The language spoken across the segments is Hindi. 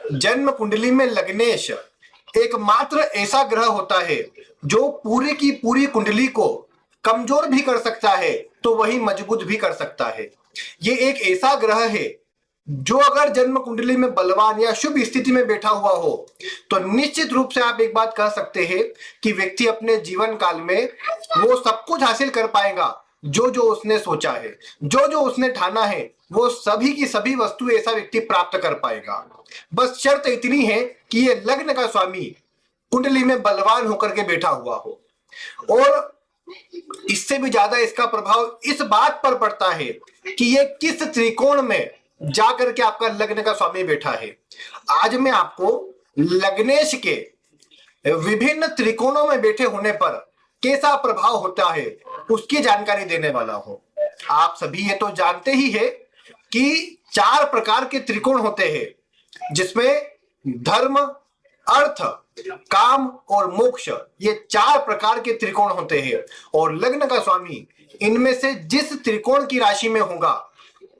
जन्म कुंडली में लग्नेश एकमात्र ऐसा ग्रह होता है जो पूरी की पूरी कुंडली को कमजोर भी कर सकता है तो वही मजबूत भी कर सकता है। ये एक ऐसा ग्रह है जो अगर जन्म कुंडली में बलवान या शुभ स्थिति में बैठा हुआ हो तो निश्चित रूप से आप एक बात कह सकते हैं कि व्यक्ति अपने जीवन काल में वो सब कुछ हासिल कर पाएगा जो जो उसने सोचा है, जो जो उसने ठाना है, वो सभी की सभी वस्तु ऐसा व्यक्ति प्राप्त कर पाएगा। बस शर्त इतनी है कि ये लग्न का स्वामी कुंडली में बलवान होकर के बैठा हुआ हो। और इससे भी ज्यादा इसका प्रभाव इस बात पर पड़ता है कि ये किस त्रिकोण में जाकर के आपका लग्न का स्वामी बैठा है। आज मैं आपको लग्नेश के विभिन्न त्रिकोणों में बैठे होने पर कैसा प्रभाव होता है उसकी जानकारी देने वाला हूं। आप सभी ये तो जानते ही है कि 4 प्रकार के त्रिकोण होते हैं जिसमें धर्म, अर्थ, काम और मोक्ष, ये 4 प्रकार के त्रिकोण होते हैं। और लग्न का स्वामी इनमें से जिस त्रिकोण की राशि में होगा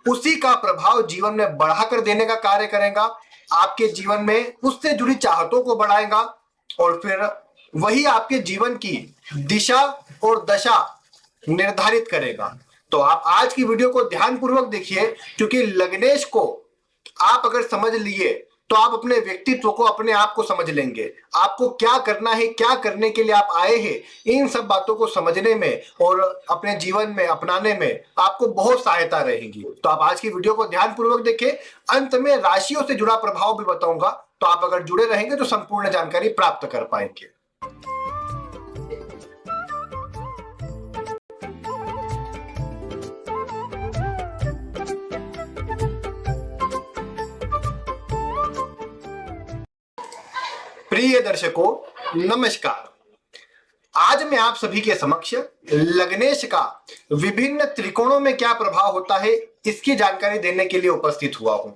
उसी का प्रभाव जीवन में बढ़ाकर देने का कार्य करेगा, आपके जीवन में उससे जुड़ी चाहतों को बढ़ाएगा और फिर वही आपके जीवन की दिशा और दशा निर्धारित करेगा। तो आप आज की वीडियो को ध्यानपूर्वक देखिए, क्योंकि लग्नेश को आप अगर समझ लिए तो आप अपने व्यक्तित्व को, अपने आप को समझ लेंगे। आपको क्या करना है, क्या करने के लिए आप आए हैं, इन सब बातों को समझने में और अपने जीवन में अपनाने में आपको बहुत सहायता रहेगी। तो आप आज की वीडियो को ध्यानपूर्वक देखें। अंत में राशियों से जुड़ा प्रभाव भी बताऊंगा, तो आप अगर जुड़े रहेंगे तो संपूर्ण जानकारी प्राप्त कर पाएंगे। प्रिय दर्शकों, नमस्कार। आज मैं आप सभी के समक्ष लग्नेश का विभिन्न त्रिकोणों में क्या प्रभाव होता है इसकी जानकारी देने के लिए उपस्थित हुआ हूं।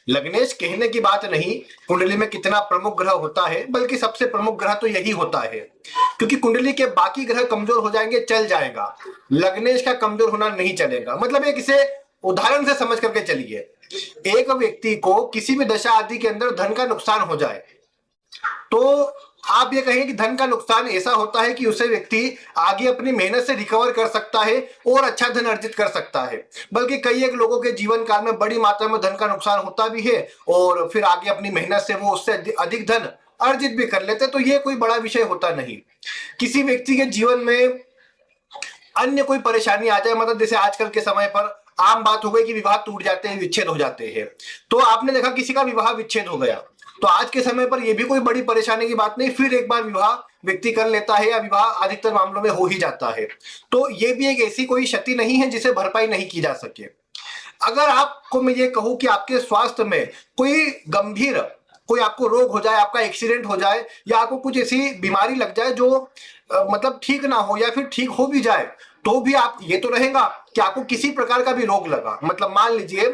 लग्नेश कहने की बात नहीं कुंडली में कितना प्रमुख ग्रह होता है, बल्कि सबसे प्रमुख ग्रह तो यही होता है, क्योंकि कुंडली के बाकी ग्रह कमजोर हो जाएंगे चल जाएगा, लग्नेश का कमजोर होना नहीं चलेगा। मतलब एक इसे उदाहरण से समझ करके चलिए। एक व्यक्ति को किसी भी दशा आदि के अंदर धन का नुकसान हो जाए तो आप ये कहें कि धन का नुकसान ऐसा होता है कि उसे व्यक्ति आगे अपनी मेहनत से रिकवर कर सकता है और अच्छा धन अर्जित कर सकता है। बल्कि कई एक लोगों के जीवन काल में बड़ी मात्रा में धन का नुकसान होता भी है और फिर आगे अपनी मेहनत से वो उससे अधिक धन अर्जित भी कर लेते। तो ये कोई बड़ा विषय होता नहीं। किसी व्यक्ति के जीवन में अन्य कोई परेशानी आ जाए, मतलब जैसे आजकल के समय पर आम बात हो गई कि विवाह टूट जाते हैं, विच्छेद हो जाते हैं। तो आपने देखा किसी का विवाह विच्छेद हो गया तो आज के समय पर यह भी कोई बड़ी परेशानी की बात नहीं, फिर एक बार विवाह व्यक्ति कर लेता है या विवाह अधिकतर मामलों में हो ही जाता है। तो यह भी एक ऐसी कोई क्षति नहीं है जिसे भरपाई नहीं की जा सके। अगर आपको मैं ये कहूं कि आपके स्वास्थ्य में कोई गंभीर कोई आपको रोग हो जाए, आपका एक्सीडेंट हो जाए या आपको कुछ ऐसी बीमारी लग जाए जो मतलब ठीक ना हो या फिर ठीक हो भी जाए, तो भी आप ये तो रहेगा कि आपको किसी प्रकार का भी रोग लगा। मतलब मान लीजिए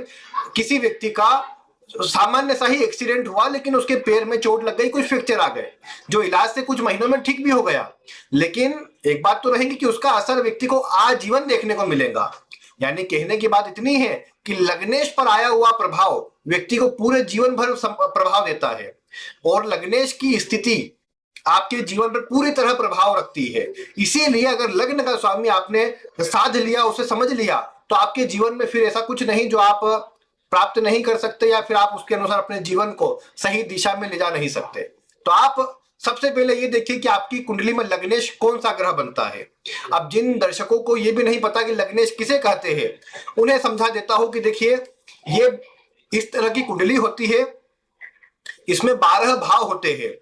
किसी व्यक्ति का सामान्य सा ही एक्सीडेंट हुआ लेकिन उसके पैर में चोट लग गई, कुछ फ्रैक्चर आ गए, जो इलाज से कुछ महीनों में ठीक भी हो गया, लेकिन एक बात तो रहेगी कि उसका असर व्यक्ति को आजीवन देखने को मिलेगा। यानी कहने की बात इतनी है कि लग्नेश पर आया हुआ प्रभाव व्यक्ति को पूरे जीवन भर प्रभाव देता है और लग्नेश की स्थिति आपके जीवन पर पूरी तरह प्रभाव रखती है। इसीलिए अगर लग्न का स्वामी आपने साध लिया, उसे समझ लिया, तो आपके जीवन में फिर ऐसा कुछ नहीं जो आप प्राप्त नहीं कर सकते या फिर आप उसके अनुसार अपने जीवन को सही दिशा में ले जा नहीं सकते। तो आप सबसे पहले ये देखिए कि आपकी कुंडली में लग्नेश कौन सा ग्रह बनता है। अब जिन दर्शकों को ये भी नहीं पता कि लग्नेश किसे कहते हैं, उन्हें समझा देता हूं कि देखिए ये इस तरह की कुंडली होती है, इसमें 12 भाव होते हैं।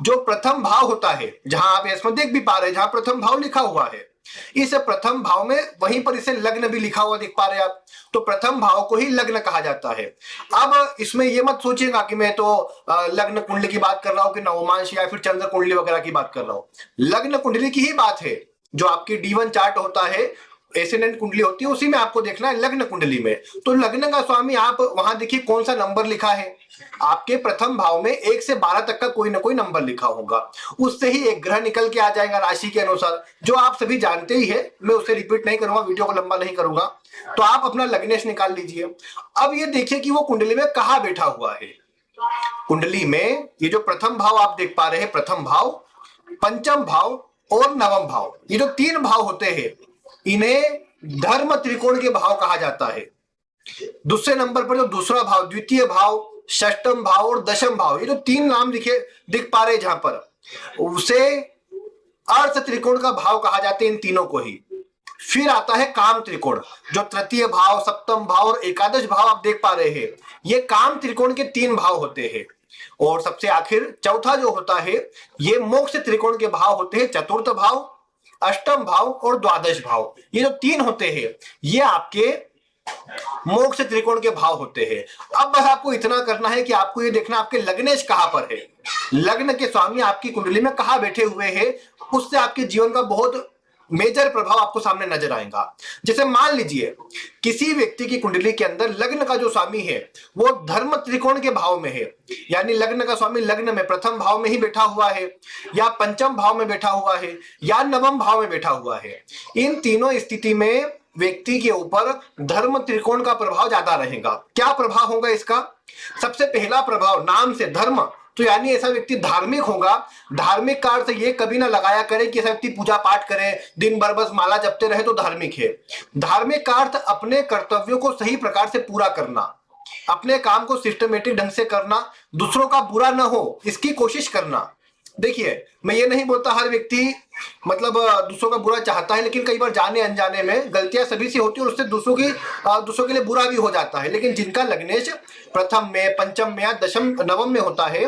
जो प्रथम भाव होता है, जहां आप इसमें देख भी पा रहे हैं, जहां प्रथम भाव लिखा हुआ है, इस प्रथम भाव में वहीं पर इसे लग्न भी लिखा हुआ देख पा रहे हैं आप, तो प्रथम भाव को ही लग्न कहा जाता है। अब इसमें यह मत सोचिएगा कि मैं तो लग्न कुंडली की बात कर रहा हूं कि नवमांश या फिर चंद्र कुंडली वगैरह की बात कर रहा हूं। लग्न कुंडली की ही बात है। जो आपकी D1 चार्ट होता है, एसेंडेंट कुंडली होती है, उसी में आपको देखना है लग्न कुंडली में। तो लग्न का स्वामी आप वहां देखिए कौन सा नंबर लिखा है। आपके प्रथम भाव में 1 से 12 तक का कोई ना कोई नंबर लिखा होगा, उससे ही एक ग्रह निकल के आ जाएगा राशि के अनुसार, जो आप सभी जानते ही है। मैं उसे रिपीट नहीं करूंगा, वीडियो को लंबा नहीं करूंगा। तो आप अपना लग्नेश निकाल लीजिए। अब ये देखिए कि वो कुंडली में कहां बैठा हुआ है। कुंडली में ये जो प्रथम भाव आप देख पा रहे हैं, प्रथम भाव, पंचम भाव और नवम भाव, ये जो तीन भाव होते हैं इन्हें धर्म त्रिकोण के भाव कहा जाता है। दूसरे नंबर पर जो दूसरा भाव, द्वितीय भाव, षष्ठम भाव और दशम भाव, ये जो तीन नाम दिख पा रहे हैं जहां पर, उसे अर्थ त्रिकोण का भाव कहा जाता है, इन तीनों को ही। फिर आता है काम त्रिकोण, जो तृतीय भाव, सप्तम भाव और एकादश भाव आप देख पा रहे हैं, ये काम त्रिकोण के तीन भाव होते हैं। और सबसे आखिर चौथा जो होता है, ये मोक्ष त्रिकोण के भाव होते हैं, चतुर्थ भाव, अष्टम भाव और द्वादश भाव। ये जो तीन होते हैं ये आपके मोक्ष त्रिकोण के भाव होते हैं। अब बस आपको इतना करना है कि आपको ये देखना आपके लग्नेश कहां पर है, लग्न के स्वामी आपकी कुंडली में कहां बैठे हुए हैं, उससे आपके जीवन का बहुत मेजर प्रभाव आपको सामने नजर आएगा। जैसे मान लीजिए किसी व्यक्ति की कुंडली के अंदर लग्न का जो स्वामी है वो धर्म त्रिकोण के भाव में है, यानी लग्न का स्वामी लग्न में प्रथम भाव में ही बैठा हुआ है, या पंचम भाव में बैठा हुआ है, या नवम भाव में बैठा हुआ है। इन तीनों स्थिति में व्यक्ति के ऊपर धर्म त्रिकोण का प्रभाव ज्यादा रहेगा। क्या प्रभाव होगा इसका? सबसे पहला प्रभाव, नाम से धर्म, तो यानी ऐसा व्यक्ति धार्मिक होगा। धार्मिक का अर्थ ये कभी ना लगाया करे कि ऐसा व्यक्ति पूजा पाठ करे, दिन भर बस माला जपते रहे तो धार्मिक है। धार्मिक का अर्थ अपने कर्तव्यों को सही प्रकार से पूरा करना, अपने काम को सिस्टमेटिक ढंग से करना, दूसरों का बुरा ना हो इसकी कोशिश करना। देखिए, मैं ये नहीं बोलता हर व्यक्ति मतलब दूसरों का बुरा चाहता है, लेकिन कई बार जाने अनजाने में गलतियां सभी से होती है और उससे दूसरों के लिए बुरा भी हो जाता है। लेकिन जिनका लग्नेश प्रथम में, पंचम में या दशम नवम में होता है,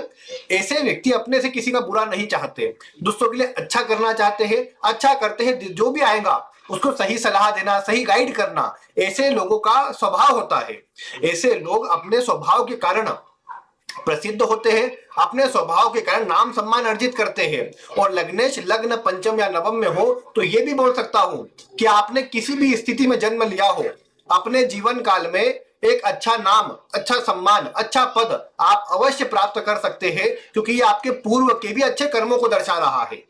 ऐसे व्यक्ति अपने से किसी का बुरा नहीं चाहते, दूसरों के लिए अच्छा करना चाहते हैं, अच्छा करते हैं, जो भी आएगा उसको सही सलाह देना, सही गाइड करना, ऐसे लोगों का स्वभाव होता है। ऐसे लोग अपने स्वभाव के कारण प्रसिद्ध होते हैं, अपने स्वभाव के कारण नाम सम्मान अर्जित करते हैं। और लग्नेश लग्न पंचम या नवम में हो तो ये भी बोल सकता हूं कि आपने किसी भी स्थिति में जन्म लिया हो, अपने जीवन काल में एक अच्छा नाम, अच्छा सम्मान, अच्छा पद आप अवश्य प्राप्त कर सकते हैं, क्योंकि ये आपके पूर्व के भी अच्छे कर्मों को दर्शा रहा है।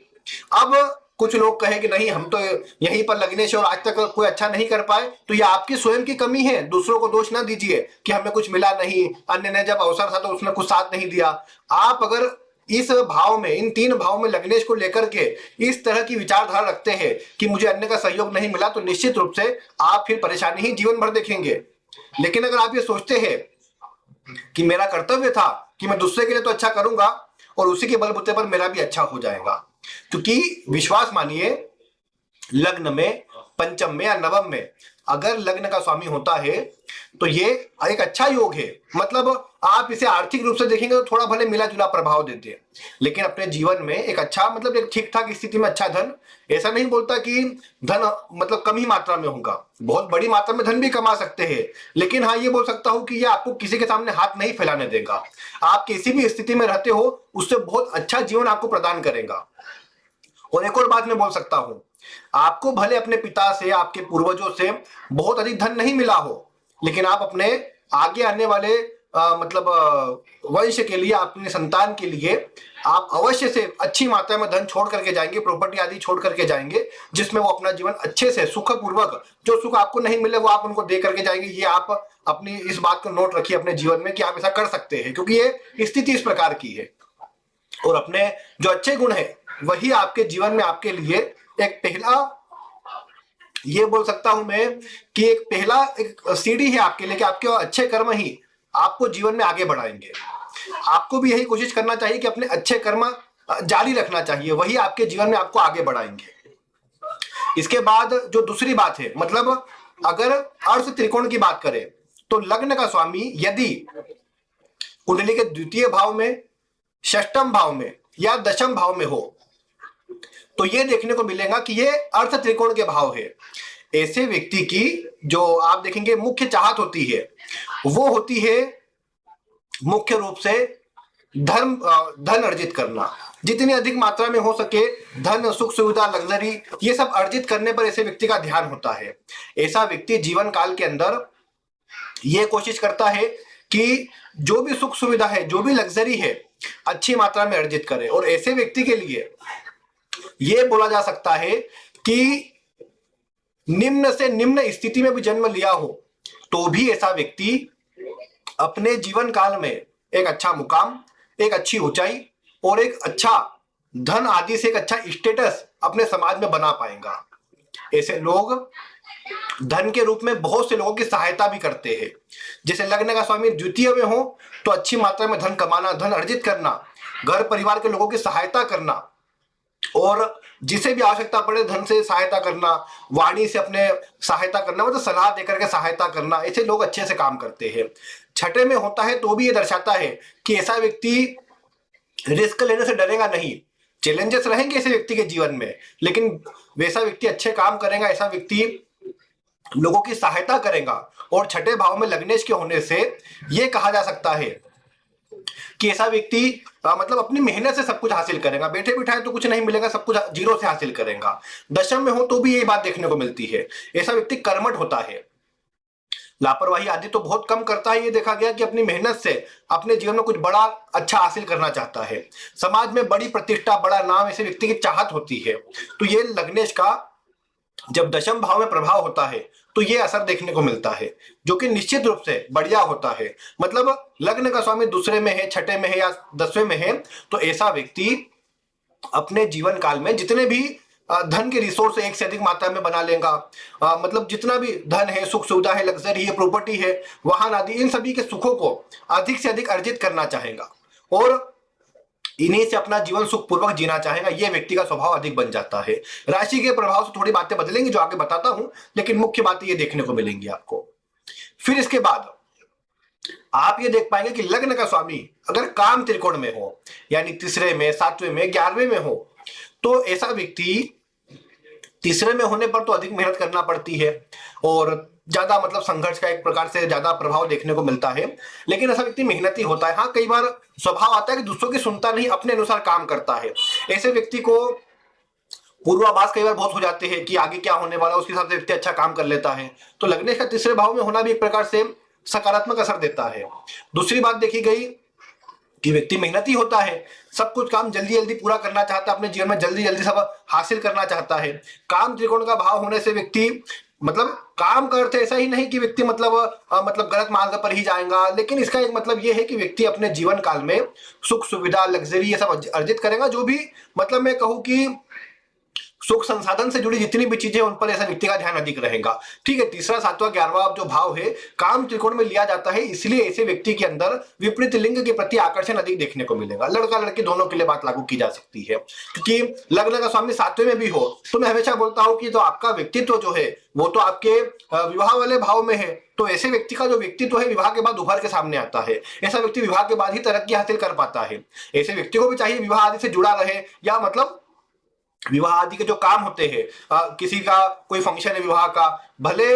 अब कुछ लोग कहे कि नहीं, हम तो यहीं पर लग्नेश और आज तक कोई अच्छा नहीं कर पाए, तो ये आपकी स्वयं की कमी है। दूसरों को दोष ना दीजिए कि हमें कुछ मिला नहीं, अन्य ने जब अवसर था तो उसने कुछ साथ नहीं दिया। आप अगर इस भाव में, इन तीन भाव में लग्नेश को लेकर के इस तरह की विचारधारा रखते हैं कि मुझे अन्य का सहयोग नहीं मिला, तो निश्चित रूप से आप फिर परेशानी ही जीवन भर देखेंगे। लेकिन अगर आप ये सोचते हैं कि मेरा कर्तव्य था कि मैं दूसरे के लिए तो अच्छा करूंगा और उसी के बलबूते पर मेरा भी अच्छा हो जाएगा, क्योंकि विश्वास मानिए, लग्न में, पंचम में या नवम में अगर लग्न का स्वामी होता है तो ये एक अच्छा योग है। मतलब आप इसे आर्थिक रूप से देखेंगे तो थोड़ा भले मिला जुला प्रभाव देते हैं, लेकिन अपने जीवन में एक अच्छा, मतलब एक ठीक ठाक स्थिति में अच्छा धन, ऐसा नहीं बोलता कि धन मतलब कम ही मात्रा में होगा, बहुत बड़ी मात्रा में धन भी कमा सकते हैं। लेकिन हाँ, ये बोल सकता हूं कि ये आपको किसी के सामने हाथ नहीं फैलाने देगा। आप किसी भी स्थिति में रहते हो उससे बहुत अच्छा जीवन आपको प्रदान करेगा। और एक और बात मैं बोल सकता हूं, आपको भले अपने पिता से, आपके पूर्वजों से बहुत अधिक धन नहीं मिला हो, लेकिन आप अपने आगे आने वाले वंश के लिए, अपने संतान के लिए आप अवश्य से अच्छी मात्रा में धन छोड़ करके जाएंगे, प्रॉपर्टी आदि छोड़ करके जाएंगे, जिसमें वो अपना जीवन अच्छे से सुखपूर्वक, जो सुख आपको नहीं मिले वो आप उनको दे करके जाएंगे। ये आप अपनी इस बात को नोट रखिए अपने जीवन में कि आप ऐसा कर सकते हैं, क्योंकि ये स्थिति इस प्रकार की है। और अपने जो अच्छे गुण है वही आपके जीवन में आपके लिए एक पहला, ये बोल सकता हूं मैं कि एक पहला एक सीढ़ी है आपके लिए, कि आपके अच्छे कर्म ही आपको जीवन में आगे बढ़ाएंगे। आपको भी यही कोशिश करना चाहिए कि अपने अच्छे कर्म जारी रखना चाहिए, वही आपके जीवन में आपको आगे बढ़ाएंगे। इसके बाद जो दूसरी बात है, मतलब अगर अर्थ त्रिकोण की बात करें तो लग्न का स्वामी यदि कुंडली के द्वितीय भाव में, षष्ठम भाव में या दशम भाव में हो तो ये देखने को मिलेगा कि ये अर्थ त्रिकोण के भाव है। ऐसे व्यक्ति की जो आप देखेंगे मुख्य चाहत होती है वो होती है मुख्य रूप से धन अर्जित करना। जितनी अधिक मात्रा में हो सके धन, सुख सुविधा, लग्जरी, ये सब अर्जित करने पर ऐसे व्यक्ति का ध्यान होता है। ऐसा व्यक्ति जीवन काल के अंदर ये कोशिश करता है कि जो भी सुख सुविधा है, जो भी लग्जरी है, अच्छी मात्रा में अर्जित करे। और ऐसे व्यक्ति के लिए यह बोला जा सकता है कि निम्न से निम्न स्थिति में भी जन्म लिया हो तो भी ऐसा व्यक्ति अपने जीवन काल में एक अच्छा मुकाम, एक अच्छी ऊंचाई और एक अच्छा धन आदि से एक अच्छा स्टेटस अपने समाज में बना पाएगा। ऐसे लोग धन के रूप में बहुत से लोगों की सहायता भी करते हैं। जैसे लग्न का स्वामी द्वितीय में हो तो अच्छी मात्रा में धन कमाना, धन अर्जित करना, घर परिवार के लोगों की सहायता करना और जिसे भी आवश्यकता पड़े धन से सहायता करना, वाणी से अपने सहायता करना, मतलब सलाह देकर के सहायता करना, ऐसे लोग अच्छे से काम करते हैं। छठे में होता है तो भी ये दर्शाता है कि ऐसा व्यक्ति रिस्क लेने से डरेगा नहीं। चैलेंजेस रहेंगे ऐसे व्यक्ति के जीवन में, लेकिन वैसा व्यक्ति अच्छे काम करेगा, ऐसा व्यक्ति लोगों की सहायता करेगा। और छठे भाव में लग्नेश के होने से यह कहा जा सकता है कि ऐसा व्यक्ति मतलब अपनी मेहनत से सब कुछ हासिल करेगा, बैठे बिठाए तो कुछ नहीं मिलेगा, सब कुछ जीरो से हासिल करेगा। दशम में हो तो भी यही बात देखने को मिलती है, ऐसा व्यक्ति कर्मठ होता है, लापरवाही आदि तो बहुत कम करता है। ये देखा गया कि अपनी मेहनत से अपने जीवन में कुछ बड़ा अच्छा हासिल करना चाहता है। समाज में बड़ी प्रतिष्ठा, बड़ा नाम ऐसे व्यक्ति की चाहत होती है। तो ये लग्नेश का जब दशम भाव में प्रभाव होता है तो ये असर देखने को मिलता है, जो कि निश्चित रूप से बढ़िया होता है। मतलब लग्न का स्वामी दूसरे में है, छठे में है या 10वें में है, तो ऐसा व्यक्ति अपने जीवन काल में जितने भी धन के रिसोर्स एक से अधिक मात्रा में बना लेगा। मतलब जितना भी धन है, सुख सुविधा है, लग्जरी है, प्रॉपर्टी है, वाहन आदि, इन सभी के सुखों को अधिक से अधिक अर्जित करना चाहेगा और इन्हीं से अपना जीवन सुखपूर्वक जीना चाहेगा। यह व्यक्ति का स्वभाव अधिक बन जाता है। राशि के प्रभाव से थोड़ी बातें बदलेंगी जो आगे बताता हूं, लेकिन मुख्य बातें ये देखने को मिलेंगी आपको। फिर इसके बाद आप ये देख पाएंगे कि लग्न का स्वामी अगर काम त्रिकोण में हो, यानी तीसरे में, 7वें में, 11वें में हो, तो ऐसा व्यक्ति तीसरे में होने पर तो अधिक मेहनत करना पड़ती है और ज्यादा मतलब संघर्ष का एक प्रकार से ज्यादा प्रभाव देखने को मिलता है। लेकिन ऐसा व्यक्ति मेहनती होता है। हाँ, कई बार स्वभाव आता है कि दूसरों की सुनता नहीं, अपने अनुसार काम करता है। ऐसे व्यक्ति को पूर्वाभास कई बार बहुत हो जाते हैं कि आगे क्या होने वाला, उसके हिसाब से व्यक्ति अच्छा काम कर लेता है। तो लग्नेश का तीसरे भाव में होना भी एक प्रकार से सकारात्मक असर देता है। दूसरी बात देखी गई कि व्यक्ति मेहनती होता है, सब कुछ काम जल्दी जल्दी पूरा करना चाहता है, अपने जीवन में जल्दी जल्दी सब हासिल करना चाहता है। काम त्रिकोण का भाव होने से व्यक्ति मतलब काम का अर्थ ऐसा ही नहीं कि व्यक्ति मतलब गलत मार्ग पर ही जाएगा, लेकिन इसका एक मतलब यह है कि व्यक्ति अपने जीवन काल में सुख सुविधा, लग्जरी, ये सब अर्जित करेगा। जो भी मतलब मैं कहूं कि सुख संसाधन से जुड़ी जितनी भी चीजें उन पर ऐसा व्यक्ति का ध्यान अधिक रहेगा। ठीक है, तीसरा, 7वां, 11वां जो भाव है काम त्रिकोण में लिया जाता है, इसलिए ऐसे व्यक्ति के अंदर विपरीत लिंग के प्रति आकर्षण अधिक देखने को मिलेगा। लड़का लड़की दोनों के लिए बात लागू की जा सकती है, क्योंकि लग्न का स्वामी 7वें में भी हो तो मैं हमेशा बोलता हूं कि तो आपका व्यक्तित्व जो है वो तो आपके विवाह वाले भाव में है। तो ऐसे व्यक्ति का जो व्यक्तित्व है विवाह के बाद उभर के सामने आता है। ऐसा व्यक्ति विवाह के बाद ही तरक्की हासिल कर पाता है। ऐसे व्यक्ति को भी चाहिए विवाह आदि से जुड़ा रहे, या मतलब विवाह आदि के जो काम होते हैं, किसी का कोई फंक्शन है विवाह का, भले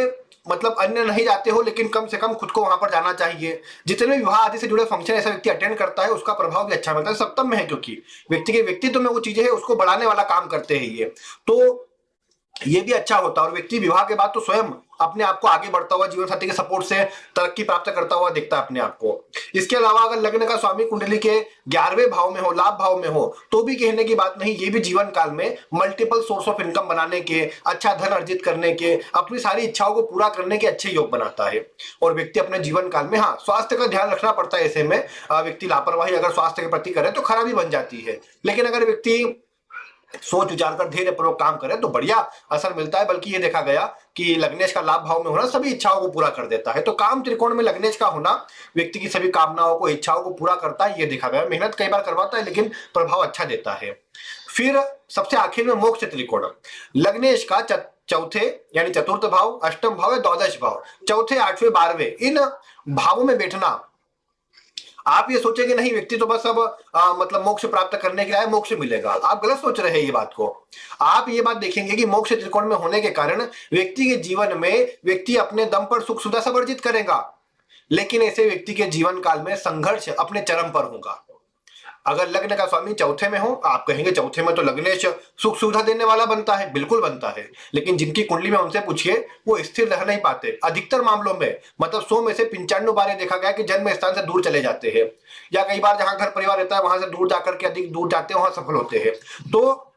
मतलब अन्य नहीं जाते हो लेकिन कम से कम खुद को वहां पर जाना चाहिए। जितने भी विवाह आदि से जुड़े फंक्शन ऐसा व्यक्ति अटेंड करता है उसका प्रभाव भी अच्छा मिलता है। सप्तम में है क्योंकि व्यक्ति के व्यक्तित्व में वो चीजें है उसको बढ़ाने वाला काम करते हैं ये, तो ये भी अच्छा होता है। और व्यक्ति विवाह के बाद तो स्वयं अपने आप को आगे बढ़ता हुआ, जीवन साथी के सपोर्ट से तरक्की प्राप्त करता हुआ दिखता है अपने आप को। इसके अलावा अगर लग्न का स्वामी कुंडली के 11वें भाव में हो, लाभ भाव में हो, तो भी कहने की बात नहीं, ये भी जीवन काल में मल्टीपल सोर्स ऑफ इनकम बनाने के, अच्छा धन अर्जित करने के, अपनी सारी इच्छाओं को पूरा करने के अच्छे योग बनाता है। और व्यक्ति अपने जीवन काल में, हाँ, स्वास्थ्य का ध्यान रखना पड़ता है। ऐसे में व्यक्ति लापरवाही अगर स्वास्थ्य के प्रति करे तो खराबी बन जाती है, लेकिन अगर व्यक्ति सोच विचार कर धैर्यपूर्वक काम करे तो बढ़िया असर मिलता है। बल्कि ये देखा गया कि लग्नेश का लाभ भाव में होना सभी इच्छाओं को पूरा कर देता है। तो काम त्रिकोण में लग्नेश का होना व्यक्ति की सभी कामनाओं को, इच्छाओं को पूरा करता है, ये देखा गया। मेहनत कई बार करवाता है लेकिन प्रभाव अच्छा देता है। फिर सबसे आखिर में मोक्ष त्रिकोण, लग्नेश का चौथे यानी चतुर्थ भाव, अष्टम भाव या द्वादश भाव, चौथे, 8वें, 12वें, इन भावों में बैठना। आप ये सोचेंगे नहीं व्यक्ति तो बस अब मतलब मोक्ष प्राप्त करने के लिए मोक्ष मिलेगा, आप गलत सोच रहे हैं ये बात को। आप ये बात देखेंगे कि मोक्ष त्रिकोण में होने के कारण व्यक्ति के जीवन में व्यक्ति अपने दम पर सुख सुविधा सब अर्जित करेगा, लेकिन ऐसे व्यक्ति के जीवन काल में संघर्ष अपने चरम पर होगा। अगर लग्न का स्वामी चौथे में हो, आप कहेंगे चौथे में तो लग्नेश सुख सुविधा देने वाला बनता है, बिल्कुल बनता है, लेकिन जिनकी कुंडली में उनसे पूछिए वो स्थिर रह नहीं पाते। अधिकतर मामलों में मतलब 100 में से 95 बार देखा गया कि जन्म स्थान से दूर चले जाते हैं, या कई बार जहां घर परिवार रहता है वहां से दूर जाकर के अधिक दूर जाते हैं, वहां सफल होते हैं। तो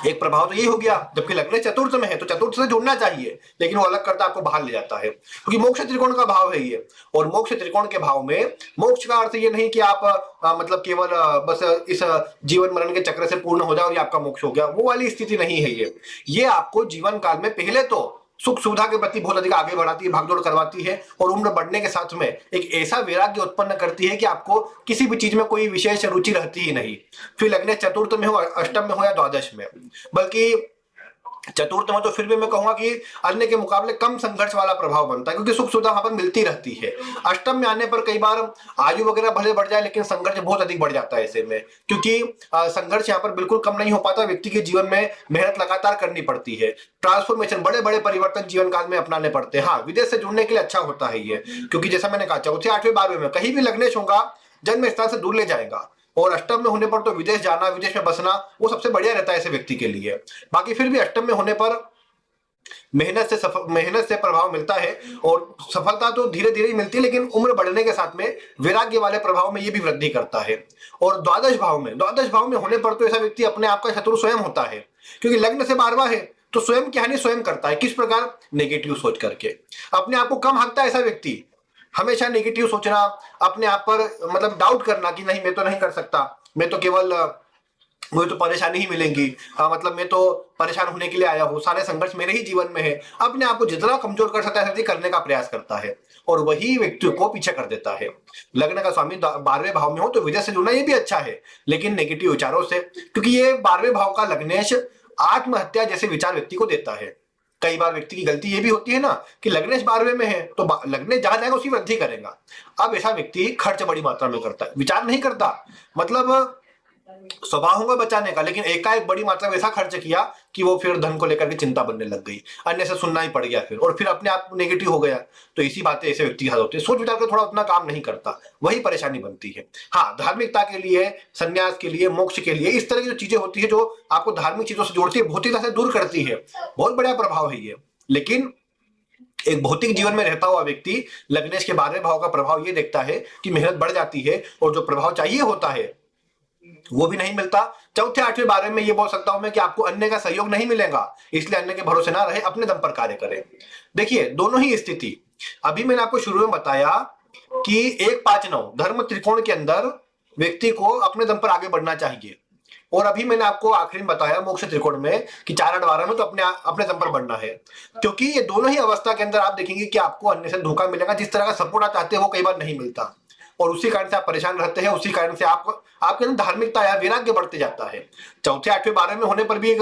एक प्रभाव तो यही हो गया, जबकि लग्न चतुर्थ में है तो चतुर्थ से जुड़ना चाहिए, लेकिन वो अलग करता आपको बाहर ले जाता है, क्योंकि मोक्ष त्रिकोण का भाव है ये। और मोक्ष त्रिकोण के भाव में मोक्ष का अर्थ ये नहीं कि आप मतलब केवल बस इस जीवन मरण के चक्र से पूर्ण हो जाए और ये आपका मोक्ष हो गया, वो वाली स्थिति नहीं है ये आपको जीवन काल में पहले तो सुख सुविधा के प्रति बहुत अधिक आगे बढ़ाती है, भागदौड़ करवाती है, और उम्र बढ़ने के साथ में एक ऐसा वैराग्य उत्पन्न करती है कि आपको किसी भी चीज में कोई विशेष रुचि रहती ही नहीं, फिर लग्न चतुर्थ में हो, अष्टम में हो या द्वादश में। बल्कि चतुर्थ में तो फिर भी मैं कहूंगा कि अन्य के मुकाबले कम संघर्ष वाला प्रभाव बनता है, क्योंकि सुख सुविधा वहां पर मिलती रहती है। अष्टम में आने पर कई बार आयु वगैरह भले बढ़ जाए, लेकिन संघर्ष बहुत अधिक बढ़ जाता है ऐसे में, क्योंकि संघर्ष यहाँ पर बिल्कुल कम नहीं हो पाता, व्यक्ति के जीवन में मेहनत लगातार करनी पड़ती है, ट्रांसफॉर्मेशन, बड़े बड़े परिवर्तन जीवन काल में अपनाने पड़ते हैं। हाँ, विदेश से जुड़ने के लिए अच्छा होता है ये, क्योंकि जैसा मैंने कहा चौथे आठवें 12वें में कहीं भी लग्नेश होगा जन्म स्थान से दूर ले जाएगा, और अष्टम में होने पर तो विदेश जाना, विदेश में बसना वो सबसे बढ़िया रहता है ऐसे व्यक्ति के लिए। बाकी फिर भी अष्टम में होने पर मेहनत से प्रभाव मिलता है, और सफलता तो धीरे धीरे ही मिलती है, लेकिन उम्र बढ़ने के साथ में वैराग्य वाले प्रभाव में ये भी वृद्धि करता है। और द्वादश भाव में होने पर तो ऐसा व्यक्ति अपने आप का शत्रु स्वयं होता है, क्योंकि लग्न से 12वां है तो स्वयं की हानि स्वयं करता है। किस प्रकार? नेगेटिव सोच करके अपने आप को कम आंकता है ऐसा व्यक्ति, हमेशा नेगेटिव सोचना, अपने आप पर मतलब डाउट करना कि नहीं मैं तो नहीं कर सकता, मैं तो केवल मुझे तो परेशानी ही मिलेंगी, मतलब मैं तो परेशान होने के लिए आया हूँ, सारे संघर्ष मेरे ही जीवन में है। अपने आप को जितना कमजोर कर सकता है करने का प्रयास करता है, और वही व्यक्ति को पीछे कर देता है। लग्न का स्वामी 12वें भाव में हो तो विदेश से जुड़ना ये भी अच्छा है, लेकिन नेगेटिव विचारों से, क्योंकि ये 12वें भाव का लग्नेश आत्महत्या जैसे विचार व्यक्ति को देता है। कई बार व्यक्ति की गलती ये भी होती है ना कि लग्नेश 12वें में है तो लग्नेश जहां जाएगा उसी वृद्धि करेगा। अब ऐसा व्यक्ति खर्च बड़ी मात्रा में करता है, विचार नहीं करता, मतलब स्वभाव होगा बचाने का, लेकिन एकाएक बड़ी मात्रा में ऐसा खर्च किया कि वो फिर धन को लेकर के चिंता बनने लग गई, अन्य से सुनना ही पड़ गया फिर, और फिर अपने आप नेगेटिव हो गया। तो इसी बातें ऐसे व्यक्ति के साथ होती है, सोच विचार कर थोड़ा उतना काम नहीं करता, वही परेशानी बनती है। हाँ, धार्मिकता के लिए, संन्यास के लिए, मोक्ष के लिए, इस तरह की जो चीजें होती है जो आपको धार्मिक चीजों से जोड़ती है, भौतिकता से दूर करती है, बहुत बड़ा प्रभाव है ये। लेकिन एक भौतिक जीवन में रहता हुआ व्यक्ति लग्नेश के 12वें भाव का प्रभाव ये देखता है कि मेहनत बढ़ जाती है, और जो प्रभाव चाहिए होता है वो भी नहीं मिलता। चौथे आठवें 12वें में ये बोल सकता हूं मैं कि आपको अन्य का सहयोग नहीं मिलेगा, इसलिए अन्य के भरोसे ना रहे, अपने दम पर कार्य करें। देखिए, दोनों ही स्थिति, अभी मैंने आपको शुरू में बताया कि 1 5 9 धर्म त्रिकोण के अंदर व्यक्ति को अपने दम पर आगे बढ़ना चाहिए, और अभी मैंने आपको आखिरी में बताया मोक्ष त्रिकोण में कि 4 8 12 में तो अपने दम पर बढ़ना है, क्योंकि ये दोनों ही अवस्था के अंदर आप देखेंगे कि आपको अन्य से धोखा मिलेगा, जिस तरह का सपोर्ट आप चाहते हैं वो कई बार नहीं मिलता, और उसी कारण से आप परेशान रहते हैं, उसी कारण से आपके अंदर धार्मिकता या वैराग्य बढ़ते जाता है। चौथे आठवें 12वें में होने पर भी एक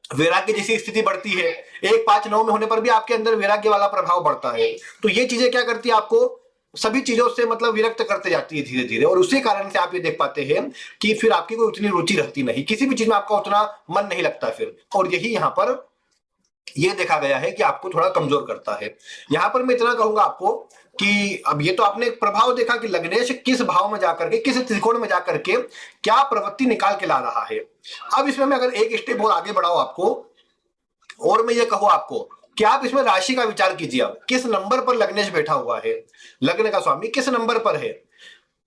वैराग्य जैसी स्थिति बढ़ती है, 1 5 9 में होने पर भी आपके अंदर वैराग्य वाला प्रभाव बढ़ता है। तो ये चीजें क्या करती है, आपको सभी चीजों से मतलब विरक्त करते जाती है धीरे धीरे, और उसी कारण से आप ये देख पाते हैं कि फिर आपकी कोई उतनी रुचि रहती नहीं, किसी भी चीज में आपका उतना मन नहीं लगता फिर, और यही यहाँ पर ये देखा गया है कि आपको थोड़ा कमजोर करता है। यहां पर मैं इतना कहूंगा आपको कि अब ये तो आपने एक प्रभाव देखा कि लग्नेश किस भाव में जाकर के, किस त्रिकोण में जाकर के क्या प्रवृत्ति निकाल के ला रहा है। अब इसमें मैं अगर एक स्टेप और आगे बढ़ाऊं आपको, और मैं ये कहूं आपको कि आप इसमें राशि का विचार कीजिए, अब किस नंबर पर लग्नेश बैठा हुआ है, लग्न का स्वामी किस नंबर पर है।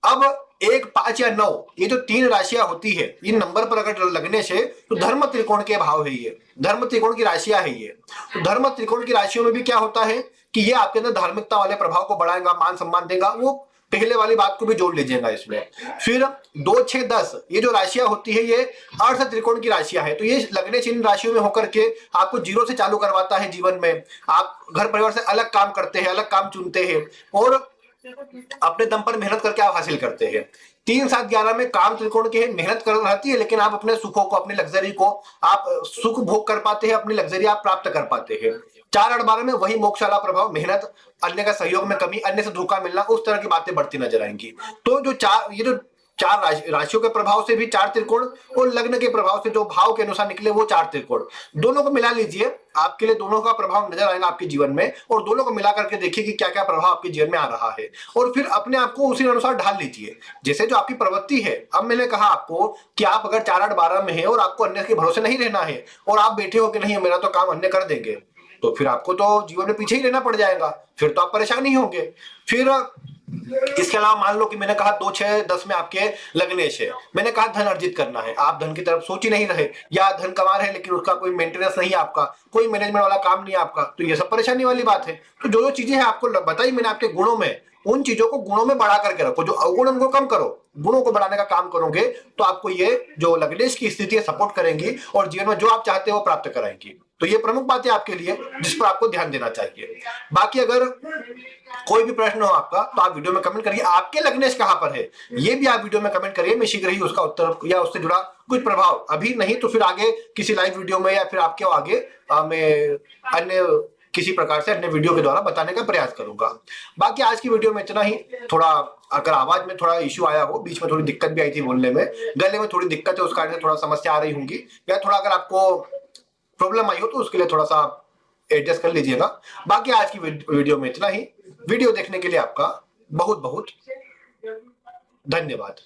अब 1 5 या 9 ये जो 3 राशियां होती है, इन नंबर पर अगर लग्नेश है तो धर्म त्रिकोण के भाव है, ये धर्म त्रिकोण की राशियां है ये। तो धर्म त्रिकोण की राशियों में भी क्या होता है कि ये आपके अंदर धार्मिकता वाले प्रभाव को बढ़ाएगा, मान सम्मान देगा, वो पहले वाली बात को भी जोड़ लीजिएगा इसमें। फिर 2 6 10 ये जो राशियां होती है ये अर्थ त्रिकोण की राशियां है, तो ये लग्नेश इन राशियों में होकर के आपको 0 से चालू करवाता है जीवन में। आप घर परिवार से अलग काम करते हैं, अलग काम चुनते हैं, और अपने दम पर मेहनत करके आप हासिल करते हैं। 3 7 11 में काम त्रिकोण के है, मेहनत कर रहती है, लेकिन आप अपने सुखों को, अपनी लग्जरी को आप सुख भोग कर पाते हैं, अपनी लग्जरी आप प्राप्त कर पाते हैं। 4 8 12 में वही मोक्ष वाला प्रभाव, मेहनत, अन्य का सहयोग में कमी, अन्य से धोखा मिलना, उस तरह की बातें बढ़ती नजर आएंगी। तो जो चार राशियों के प्रभाव से भी 4 त्रिकोण, और लग्न के प्रभाव से जो भाव के अनुसार निकले वो 4 त्रिकोण, दोनों को मिला लीजिए, आपके लिए दोनों का प्रभाव नजर आएगा आपके जीवन में, और दोनों को मिला करके देखिए कि क्या क्या प्रभाव आपके जीवन में आ रहा है, और फिर अपने आप को उसी अनुसार ढाल लीजिए, जैसे जो आपकी प्रवृत्ति है। अब मैंने कहा आपको कि आप अगर 4 8 12 में है और आपको अन्य के भरोसे नहीं रहना है, और आप बैठे हो कि नहीं मेरा तो काम अन्य कर देंगे, तो फिर आपको तो जीवन में पीछे ही रहना पड़ जाएगा, फिर तो आप परेशान ही होंगे। फिर इसके अलावा मान लो कि मैंने कहा 2, 6, 10 में आपके लग्नेश है, मैंने कहा धन अर्जित करना है, आप धन की तरफ सोच ही नहीं रहे, या धन कमा रहे हैं लेकिन उसका कोई मेंटेनेंस नहीं है, आपका कोई मैनेजमेंट वाला काम नहीं है आपका, तो ये सब परेशानी वाली बात है। तो जो जो चीजें हैं आपको बताई मैंने आपके गुणों में, उन चीजों को गुणों में बढ़ा करके रखो, जो अवगुण उनको कम करो, गुणों को बढ़ाने का काम करोगे तो आपको ये जो लग्नेश की स्थिति है सपोर्ट करेंगी और जीवन में जो आप चाहते हो वो प्राप्त कराएंगी। तो ये प्रमुख बातें आपके लिए जिस पर आपको ध्यान देना चाहिए। बाकी अगर कोई भी प्रश्न हो आपका तो आप वीडियो में कमेंट करिए, आपके लग्नेश कहां पर है ये भी आप वीडियो में कमेंट करिए, मैं शीघ्र ही उसका उत्तर या उससे जुड़ा कुछ प्रभाव, अभी नहीं तो फिर आगे किसी लाइव वीडियो में या फिर आपके आगे मैं अन्य किसी प्रकार से अन्य वीडियो के द्वारा बताने का प्रयास करूंगा। बाकी आज की वीडियो में इतना ही। थोड़ा अगर आवाज में थोड़ा इश्यू आया हो, बीच में थोड़ी दिक्कत भी आई थी बोलने में, गले में थोड़ी दिक्कत है उस कारण से थोड़ा समस्या आ रही होंगी, या थोड़ा अगर आपको प्रॉब्लम आई हो तो उसके लिए थोड़ा सा एडजस्ट कर लीजिएगा। बाकी आज की वीडियो में इतना ही। वीडियो देखने के लिए आपका बहुत बहुत धन्यवाद।